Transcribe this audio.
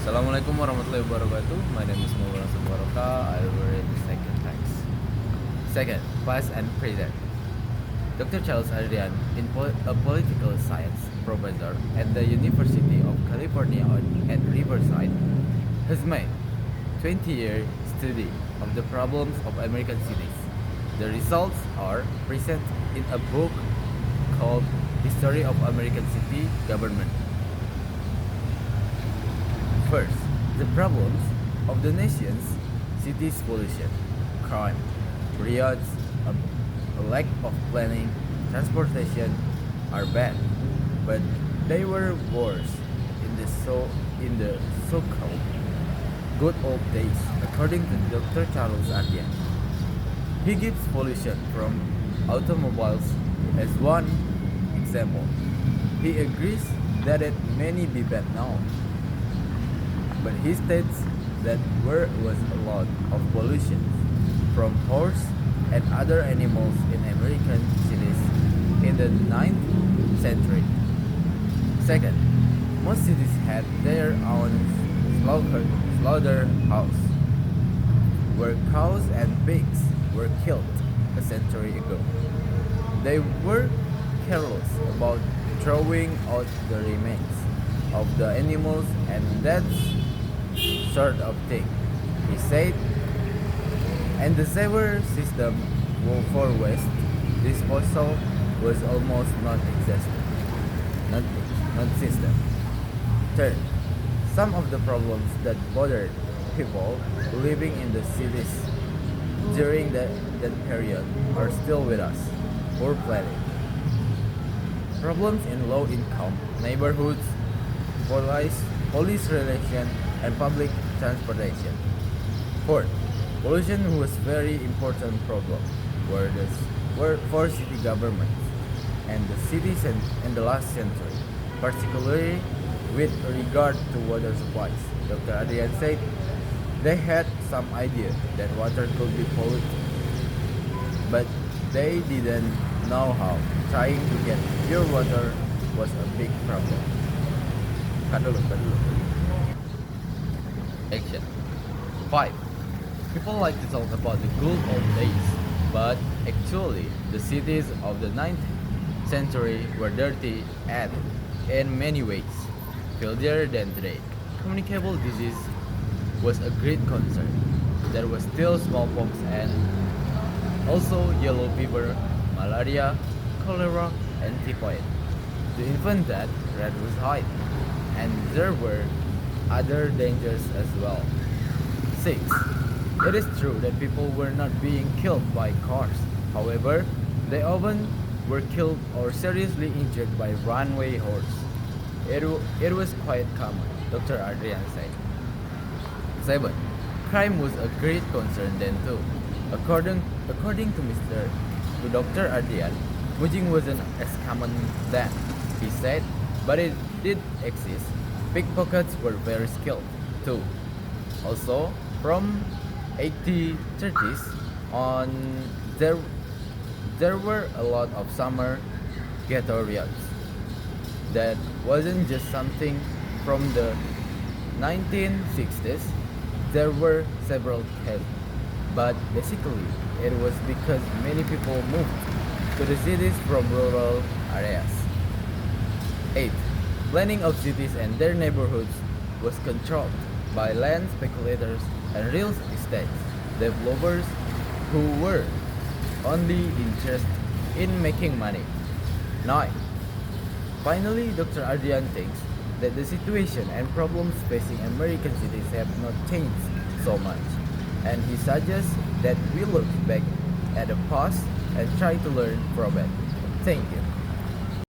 Assalamualaikum warahmatullahi wabarakatuh. My name is Maulana Sabaroka. I will read the second text. Second, past and present. Dr. Charles Adrian, a political science professor at the University of California at Riverside, has made 20-year study of the problems of American cities. The results are presented in a book called History of American City Government. First, the problems of the nation's cities: pollution, crime, riots, a lack of planning, transportation are bad, but they were worse in the so-called good old days, according to Dr. Charles Ardian. He gives pollution from automobiles as one example. He agrees that it may be bad now, but he states that there was a lot of pollution from horse and other animals in American cities in the 9th century. Second, most cities had their own slaughterhouse, where cows and pigs were killed a century ago. They were careless about throwing out the remains of the animals and that sort of thing, he said, and the sewer system for waste disposal was almost non-existent. Not system. Third, some of the problems that bothered people living in the cities during that period are still with us. Poor planning, problems in low-income neighborhoods, police relation, and public transportation. Fourth, pollution was very important problem were for city governments and the cities in the last century, particularly with regard to water supplies. Dr. Adrian said they had some idea that water could be polluted, but they didn't know how. Trying to get pure water was a big problem. Cut dulu. Action. 5. People like to talk about the good old days, but actually the cities of the 9th century were dirty and, in many ways, filthier than today. Communicable disease was a great concern. There was still smallpox and also yellow fever, malaria, cholera, and typhoid. The infant death rate was high, and there were other dangers as well. 6. It is true that people were not being killed by cars. However, they often were killed or seriously injured by runaway horse. It was quite common, Dr. Adrian said. 7. Crime was a great concern then too. According to Dr. Adrian, mugging wasn't as common then, he said, but it did exist. Pickpockets were very skilled too. Also, from 1830s on, there were a lot of summer ghetto riots. That wasn't just something from the 1960s. There were several cases, but basically it was because many people moved to the cities from rural areas. 8. Planning of cities and their neighborhoods was controlled by land speculators and real estate developers who were only interested in making money. 9. Finally, Dr. Adrian thinks that the situation and problems facing American cities have not changed so much, and he suggests that we look back at the past and try to learn from it. Thank you.